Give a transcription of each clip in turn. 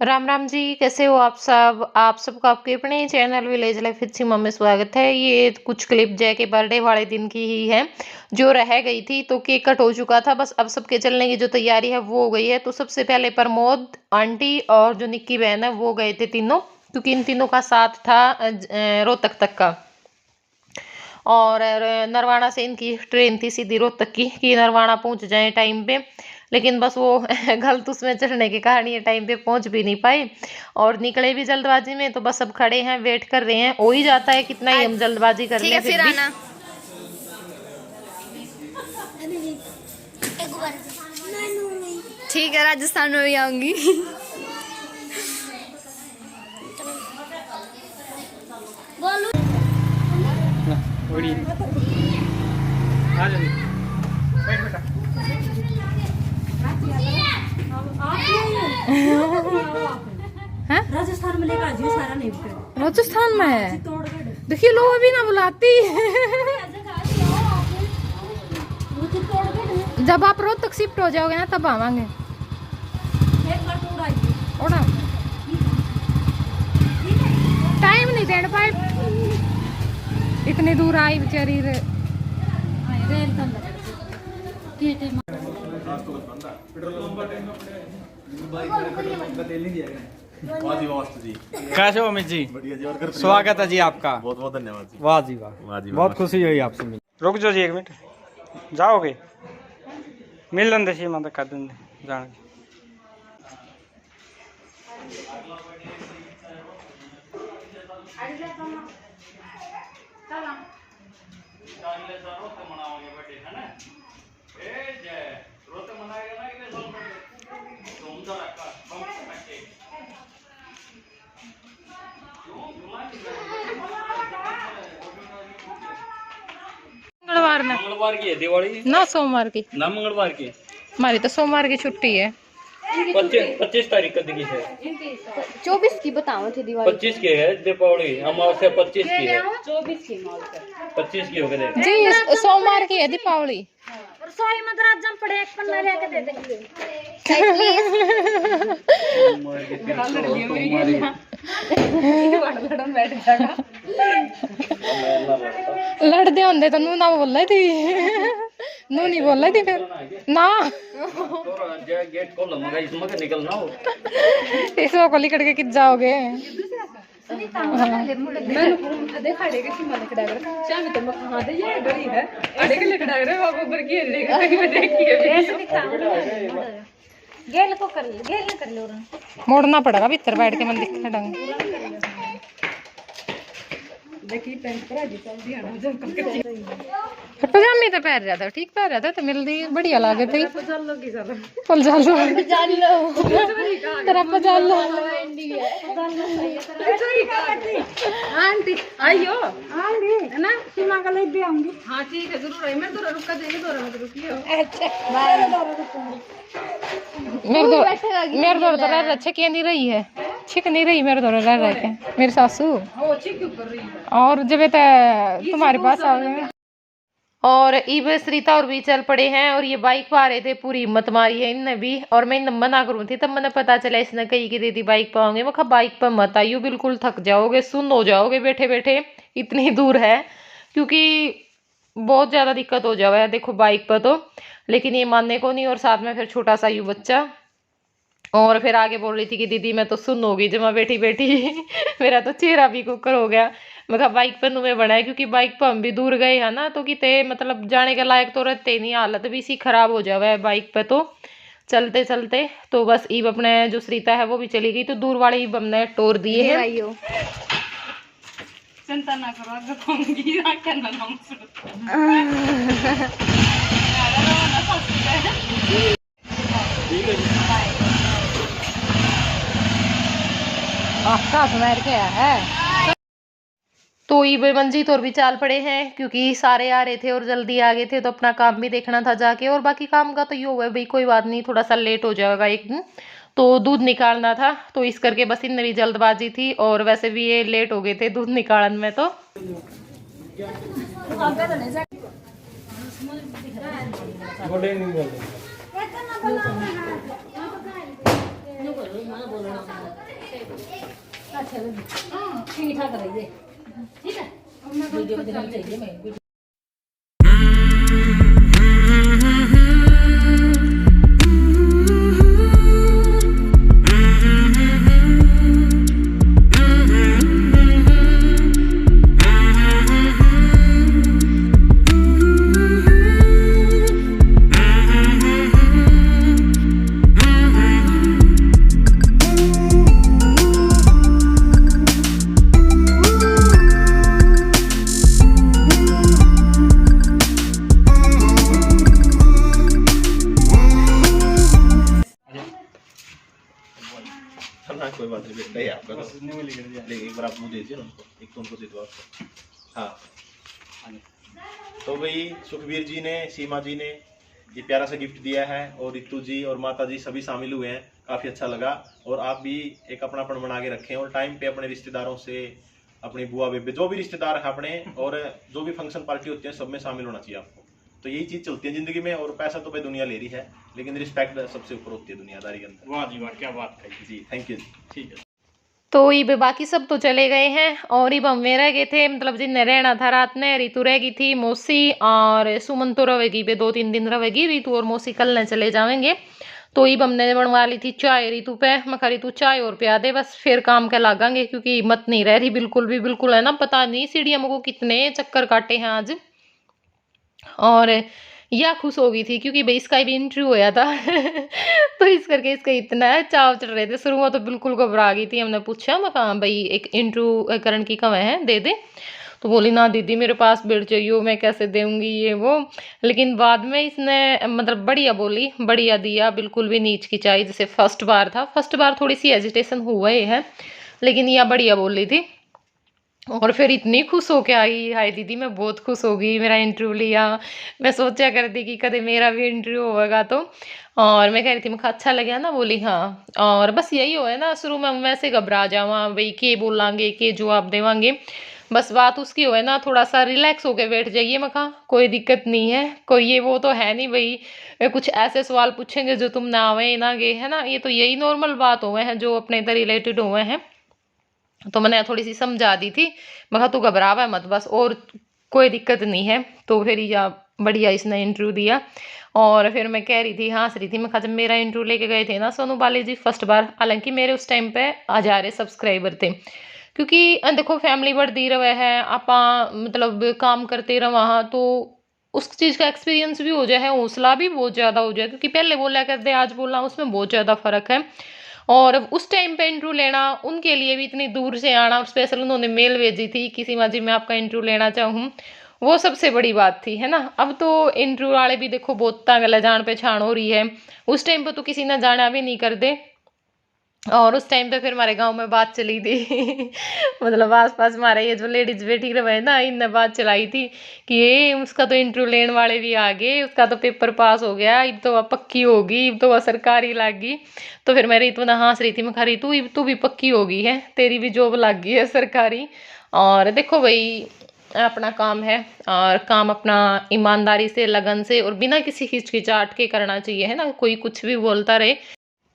राम राम जी, कैसे हो आप सबको आपके अपने चैनल विलेज लाइफ हिस्सी में स्वागत है। ये कुछ क्लिप जय के बर्थडे वाले दिन की ही है जो रह गई थी। तो केक कट हो चुका था, बस अब सबके चलने की जो तैयारी है वो हो गई है। तो सबसे पहले प्रमोद आंटी और जो निक्की बहन है वो गए थे तीनों, क्योंकि इन तीनों का साथ था रोहतक तक का। और नरवाना से इनकी ट्रेन थी सीधी रोहतक की कि नरवाना पहुंच जाए टाइम पे, लेकिन बस वो गलत उसमें चढ़ने के कारण ये टाइम पे पहुंच भी नहीं पाए और निकले भी जल्दबाजी में। तो बस अब खड़े हैं, वेट कर रहे हैं। हो ही जाता है कितना ही हम जल्दबाजी कर लें फिर भी। ठीक है, राजस्थान में भी आऊंगी। राजस्थान में लेकर आजिए, सारा नहीं राजस्थान में है, देखिए लोग अभी ना बुलाती। जब आप रोहतक शिफ्ट हो जाओगे ना तब आवांगे। ओड़ा टाइम नहीं दे पाए, इतनी दूर आई बेचारी रे। कैसे हो अमित जी? बढ़िया जी। और स्वागत है जी आपका। बहुत बहुत धन्यवाद जी। वाह जी वाह, बहुत खुशी हुई आपसे मिल। रुक जाओ जी एक मिनट, जाओगे मिल लेंदे सी मैं कर देंगे जाने। मंगलवार की है दिवाली ना सोमवार की, ना मंगलवार की। हमारी तो सोमवार की छुट्टी है। 25 तारीख कद की है? 24 की बताओ थी दिवाली। 25 की है दीपावली, अमावस्या 25 की है। 25 की हो गए जी, सोमवार की है दीपावली। रसोई में जम पड़े एक पन्ना लेके दे देंगे। लड़दे होंगे तो नू ना बोल थी, नू नहीं बोल थी फिर ना। गेट खोल मगा इसमें के निकलना हो, इसमें को लिकड़ के कित जाओगे। मोड़ना पड़ेगा भीतर बैठ के मन दिखने ढंग। पजामी तो पहन रहा था, ठीक पहन रहा था तो मिल दी बढ़िया लागे थे। पल जालो तेरा पजालो आंटी आइयो है ना, सीमा का ले दे आऊंगी। हाँ ठीक है, जरूर है। मैं तो रुका देंगे, तो मत रुकियो। मेरे दौर तो रह छिक नहीं रही है, छिक नहीं रही मेरे दौर रह रहे के मेरी सासू। और जब तुम्हारे पास आ गए और इब सरिता और भी चल पड़े हैं। और ये बाइक पा रहे थे, पूरी हिम्मत मारी है इनने भी। और मैं इन मना करूँ थी तब मैंने पता चला इसने कही कि दीदी बाइक पाओगे। मैं कहा बाइक पर मत आइयो, बिल्कुल थक जाओगे, सुन हो जाओगे बैठे बैठे, इतनी दूर है। क्योंकि बहुत ज़्यादा दिक्कत हो जाए देखो बाइक पर तो। लेकिन ये मानने को नहीं, और साथ में फिर छोटा सा यू बच्चा। और फिर आगे बोल रही थी कि दीदी मैं तो सुन होगी जब मैं बैठी बैठी मेरा तो चेहरा भी कुकर हो गया। मैं कहा बाइक पर नुमे बना है, क्योंकि बाइक पर हम भी दूर गए हैं ना तो किते मतलब जाने के लायक तो रहते नहीं, हालत भी इसी खराब हो जावे है बाइक पे तो चलते चलते। तो बस ईब अपने जो सरिता है वो भी चली गई, तो दूर वाले ईब हमने टोर दिए हैं। चिंता ना करो, तो ये मंजीत और भी चाल पड़े हैं, क्योंकि सारे आ रहे थे और जल्दी आ गए थे तो अपना काम भी देखना था जाके। और बाकी काम का तो ये हुआ भाई, कोई बात नहीं, थोड़ा सा लेट हो जाएगा एक दिन। तो दूध निकालना था तो इस करके बस इनमें भी जल्दबाजी थी, और वैसे भी ये लेट हो गए थे दूध निकालन में। तो ठीक ठाक रहिए, ठीक है। वीडियो बनानी चाहिए मैं। ना कोई बात नहीं, बेटा ही आपका तो लेकिन एक बार आप मुझे दीजिए ना उनको, एक तो उनको दे दो आपको। हाँ, तो भाई सुखबीर जी ने, सीमा जी ने ये प्यारा सा गिफ्ट दिया है और रितु जी और माता जी सभी शामिल हुए हैं, काफ़ी अच्छा लगा। और आप भी एक अपनापन बना के रखें और टाइम पे अपने रिश्तेदारों से, अपनी बुआ बेबे जो भी रिश्तेदार है अपने, और जो भी फंक्शन पार्टी होती है सब में शामिल होना चाहिए आपको। तो यही चीज़ चलती है ज़िंदगी में। और पैसा तो भाई दुनिया ले रही है, लेकिन रिस्पेक्ट सबसे ऊपर होती है दुनियादारी के अंदर। वाह जी वाह, क्या बात कही जी, थैंक यू जी। ठीक है। तो इब बाकी सब तो चले गए हैं और इब हम में रह गए थे, मतलब जिनने रहना था रात ने। रितु रह गई थी, मौसी और सुमन तो रहेगी, बे 2-3 दिन रहेगी। रितु और मौसी कल न चले जाएंगे। तो इब हमने बनवा ली थी चाय रितु पे। मैं कहा रितु चाय और पिया दे, बस फिर काम के लागेंगे, क्योंकि हिम्मत नहीं रह रही बिल्कुल भी। बिल्कुल है ना, पता नहीं सीढ़ियों को कितने चक्कर काटे हैं आज। और यह खुश हो गई थी क्योंकि भाई इसका भी इंटरव्यू होया था तो इस करके इसका इतना चाव चढ़ रहे थे। शुरू में तो बिल्कुल घबरा गई थी। हमने पूछा, मैं कहा भाई एक इंटरव्यू करण की कब है, दे दे। तो बोली ना दीदी मेरे पास बेड चाहिए, मैं कैसे दूंगी ये वो। लेकिन बाद में इसने मतलब बढ़िया बोली, बढ़िया दिया, बिल्कुल भी नीच की चाहिए। जैसे फर्स्ट बार था, फर्स्ट बार थोड़ी सी हेजिटेशन हुआ ही है, लेकिन यह बढ़िया बोल रही थी। और फिर इतनी खुश हो के आई, हाय दीदी मैं बहुत खुश हो गई, मेरा इंटरव्यू लिया। मैं सोचा करती कि कदे मेरा भी इंटरव्यू होगा तो। और मैं कह रही थी, मैं अच्छा लगा ना, बोली हाँ। और बस यही हो है ना, शुरू में हम वैसे घबरा जावा भाई के बोलांगे के जवाब देवांगे। बस बात उसकी हो है ना, थोड़ा सा रिलैक्स होके बैठ जाइए। मैं कहा कोई दिक्कत नहीं है, कोई ये वो तो है नहीं भाई कुछ ऐसे सवाल पूछेंगे जो तुम ना आवे ना गए, है ना। ये तो यही नॉर्मल बात हुए हैं जो अपने इधर रिलेटेड हुए हैं। तो मैंने थोड़ी सी समझा दी थी, मैं कहा तू घबरावा मत बस, और कोई दिक्कत नहीं है। तो फिर या बढ़िया इसने इंटरव्यू दिया। और फिर मैं कह रही थी, हंस रही थी, मैं कहा जब मेरा इंटरव्यू लेके गए थे ना सोनू बाली जी फर्स्ट बार, हालांकि मेरे उस टाइम पे 1000 सब्सक्राइबर थे। क्योंकि देखो फैमिली बढ़ती रहे है, आपा मतलब काम करते रहे वहाँ, तो उस चीज़ का एक्सपीरियंस भी हो जाए, हौसला भी बहुत ज़्यादा हो जाए। क्योंकि पहले बोला करते आज बोला, उसमें बहुत ज़्यादा फ़र्क है। और उस टाइम पे इंटरव्यू लेना, उनके लिए भी इतनी दूर से आना, और स्पेशल उन्होंने मेल भेजी थी कि सीमा जी मैं आपका इंटरव्यू लेना चाहूँ, वो सबसे बड़ी बात थी, है ना। अब तो इंटरव्यू वाले भी देखो बहुत तंग जान पहचान हो रही है, उस टाइम पे तो किसी ने जाना भी नहीं करते। और उस टाइम पे फिर हमारे गांव में बात चली थी मतलब आसपास हमारे ये जो लेडीज बैठी रहे ना, इनने बात चलाई थी कि ये उसका तो इंटरव्यू लेने वाले भी आ गए, उसका तो पेपर पास हो गया, अब तो वह पक्की होगी, अब तो वह सरकारी लग गई। तो फिर मैं रितु ना हंस रही थी, मैं कह रही तू भी पक्की होगी है, तेरी भी जॉब लग गई है सरकारी। और देखो भाई अपना काम है, और काम अपना ईमानदारी से, लगन से, और बिना किसी हिचकिचाहट के करना चाहिए, है ना। कोई कुछ भी बोलता रहे।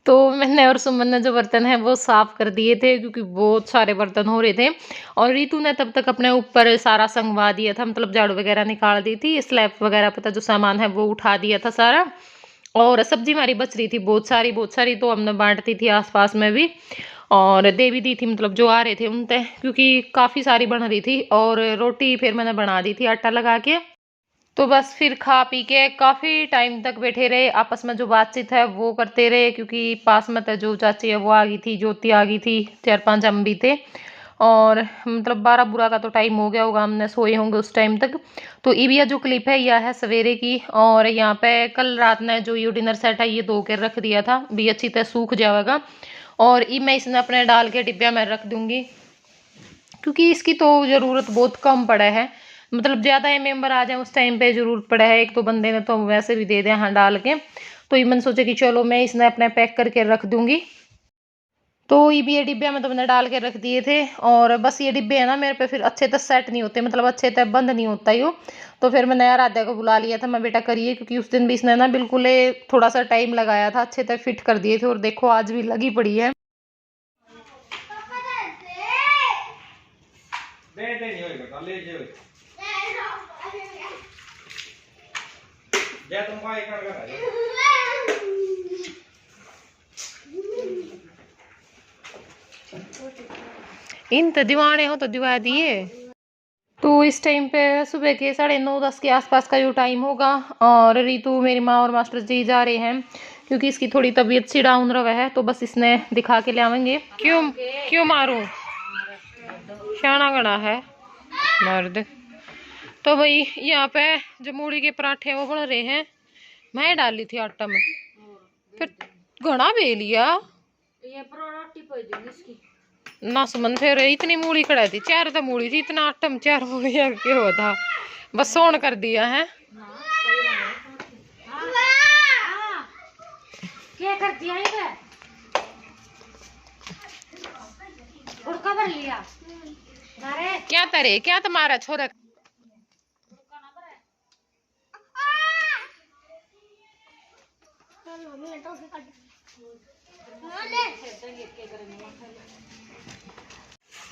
तो मैंने और सुमन ने जो बर्तन है वो साफ कर दिए थे, क्योंकि बहुत सारे बर्तन हो रहे थे। और रितु ने तब तक अपने ऊपर सारा संगवा दिया था, मतलब झाड़ू वगैरह निकाल दी थी, स्लैब वगैरह पता जो सामान है वो उठा दिया था सारा। और सब्जी हमारी बच रही थी बहुत सारी, तो हमने बांटती थी आसपास में भी, और दे भी दी थी, मतलब जो आ रहे थे उन तक, क्योंकि काफ़ी सारी बन रही थी। और रोटी फिर मैंने बना दी थी आटा लगा के। तो बस फिर खा पी के काफ़ी टाइम तक बैठे रहे, आपस में जो बातचीत है वो करते रहे। क्योंकि पास में तो जो चाची है वो आ गई थी, ज्योति आ गई थी, 4-5 हम भी थे। और मतलब 12 का तो टाइम हो गया होगा, हमने सोए होंगे उस टाइम तक। तो ये जो क्लिप है यह है सवेरे की। और यहाँ पे कल रात ने जो ये डिनर सेट है ये धो के रख दिया था, भी अच्छी तरह सूख जाएगा। और ये मैं इसने अपने डाल के डिब्बा में रख दूँगी, क्योंकि इसकी तो ज़रूरत बहुत कम पड़ा है। मतलब ज़्यादा ये मेंबर आ जाए उस टाइम पे ज़रूरत पड़ा है, एक तो बंदे ने तो वैसे भी दे दिया हाँ डाल के। तो ये मैंने सोचा कि चलो मैं इसने अपने पैक करके रख दूँगी। तो ये डिब्बे में तो मैंने डाल के रख दिए थे, और बस ये डिब्बे है ना मेरे पे फिर अच्छे तक सेट नहीं होते, मतलब अच्छे तक बंद नहीं होता यूँ। तो फिर मैंने आराध्या को बुला लिया था, मैं बेटा करिए, क्योंकि उस दिन भी इसने ना बिल्कुल थोड़ा सा टाइम लगाया था, अच्छे तक फिट कर दिए थे, और देखो आज भी लगी पड़ी है। इन तो दीवाने हो तो दिवा दिए। तो इस टाइम पे सुबह के 9:30-10 के आसपास का जो टाइम होगा, और रितु मेरी माँ और मास्टर जी जा रहे हैं, क्योंकि इसकी थोड़ी तबीयत सी डाउन रहा है, तो बस इसने दिखा के ले आवेंगे। क्यों मारूं, शाना गड़ा है मर्द। तो भाई यहाँ पे जो मूली के पराठे वो बन रहे हैं, मैं डाली थी आटा में, फिर घना बे लिया ना सुमन, फिर इतनी मूली कड़ा थी, 4 तो मूली थी, इतना आटा में 4 मूली के हो था, बस सोन कर दिया है। क्या कर दिया है और कबर लिया क्या तरे, क्या तुम्हारा छोरा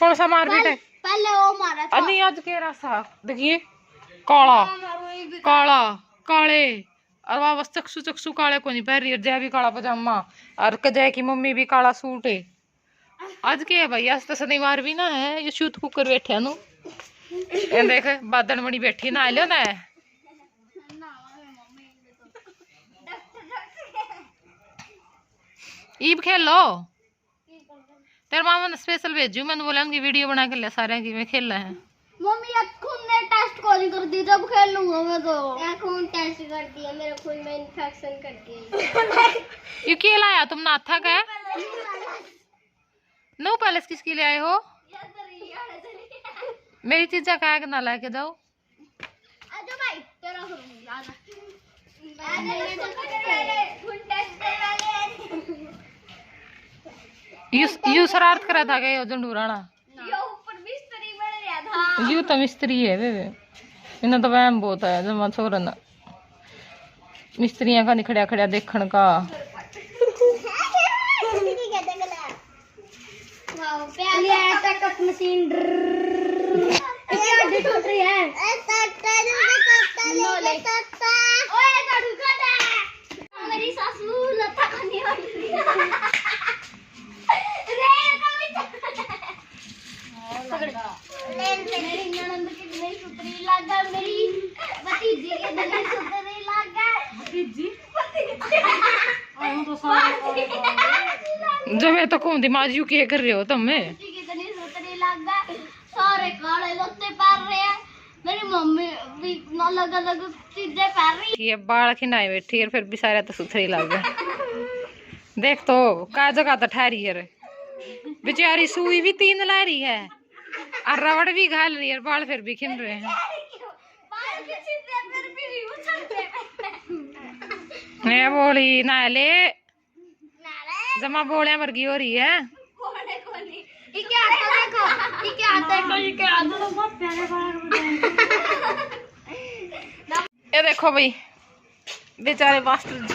कौन सा मार बेटा, पहले वो मारा था। नहीं आज के रसा देखिए, काला काला काले, और वह बस चक्सू चक्सू काले को नहीं पहन रही, जय भी काला पजामा, और कजय की मम्मी भी काला सूट है। आज के है भाई, आज तो शनिवार भी ना है, ये शूट कुकर बैठे नु, ये देख बादल मणि बैठी ना लो ना, ईब खेल लो, तेरे मामा ने स्पेशल भेजू, मैंने बोला उनकी वीडियो बना के ले सारे की मैं खेल रहे हैं। मम्मी खून ने टेस्ट कॉलिंग कर दी, जब खेल लूंगा मैं तो। क्या खून टेस्ट कर दिया, मेरे खून में इन्फेक्शन कर दिया। ये क्या लाया तुम, नाथा का नो पैलेस किसके लिए आए हो, मेरी चीजा का ना ला के जाओ। आजा भाई तेरा करूंगी, आजा यू शरारत करा था क्या झंडूराना, ऊपर मिस्त्री बन रहा था। यू तो मिस्त्री है वे इन्हें तो वहम बहुत है, जमा छोरन मिस्त्रियां का निखड़िया खड़िया देखने का। मशीन मेरी सासू लता खाने वाली मेरी ननद की नई सुतरी लगा, मेरी भतीजी के नई सुतरी लगा, भतीजी जब मैं तो कौन दिमाग यू क्या कर रहे हो तुम में, कितनी सुतरी लगा, सारे काले लत्ते पहन रहे हैं, मेरी मम्मी भी अलग अलग चीजें पहन रही ये बाल खिनाए बैठी है, फिर भी सारा तो सुथरी लग गए। देख तो का जगह तो ठहरी है रे, बेचारी सुई भी 3 ला रही है, और रबड़ भी घाल रही है, बाल फिर भी खिन रहे हैं। मैं बोली ना ले जमा बोले मरगी हो रही है। ये देखो भाई बेचारे मास्टर जी,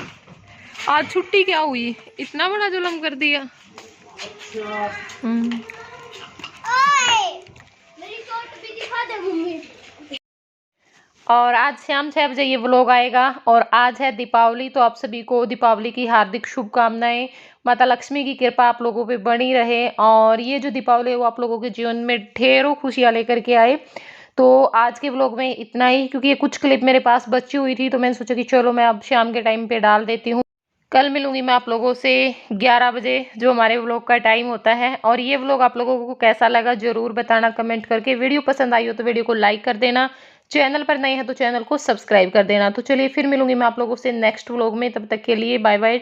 आज छुट्टी क्या हुई, इतना बड़ा जुल्म कर दिया। और आज शाम 6 बजे ये व्लॉग आएगा, और आज है दीपावली, तो आप सभी को दीपावली की हार्दिक शुभकामनाएं। माता लक्ष्मी की कृपा आप लोगों पे बनी रहे, और ये जो दीपावली है वो आप लोगों के जीवन में ढेरों खुशियां लेकर के आए। तो आज के व्लॉग में इतना ही, क्योंकि ये कुछ क्लिप मेरे पास बची हुई थी, तो मैंने सोचा कि चलो मैं अब शाम के टाइम पे डाल देती हूँ। कल मिलूंगी मैं आप लोगों से 11 बजे, जो हमारे व्लॉग का टाइम होता है। और ये व्लॉग आप लोगों को कैसा लगा जरूर बताना कमेंट करके। वीडियो पसंद आई हो तो वीडियो को लाइक कर देना, चैनल पर नए हैं तो चैनल को सब्सक्राइब कर देना। तो चलिए फिर मिलूंगी मैं आप लोगों से नेक्स्ट व्लॉग में, तब तक के लिए बाय बाय।